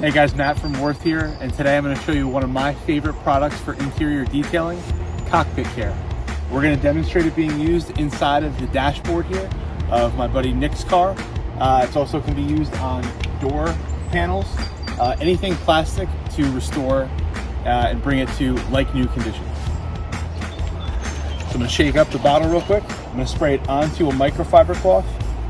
Hey guys, Matt from Worth here, and today I'm going to show you one of my favorite products for interior detailing, Cockpit Care. We're going to demonstrate it being used inside of the dashboard here of my buddy Nick's car. It also can be used on door panels, anything plastic to restore and bring it to like new condition. So I'm going to shake up the bottle real quick. I'm going to spray it onto a microfiber cloth.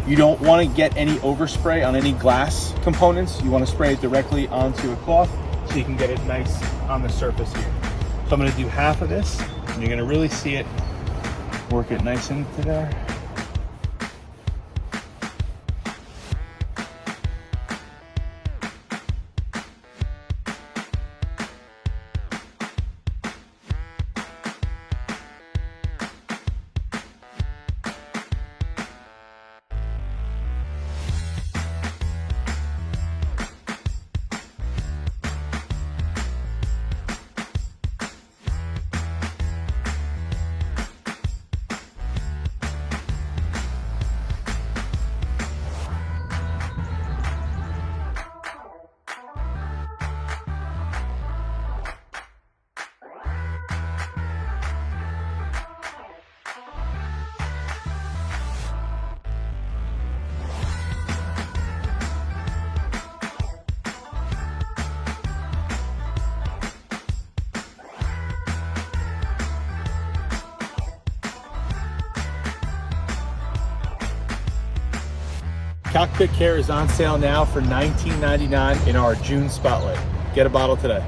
You don't want to get any overspray on any glass components. You want to spray it directly onto a cloth so you can get it nice on the surface here. So I'm going to do half of this, and you're going to really see it work it nice into there. Cockpit Care is on sale now for $19.99 in our June spotlight. Get a bottle today.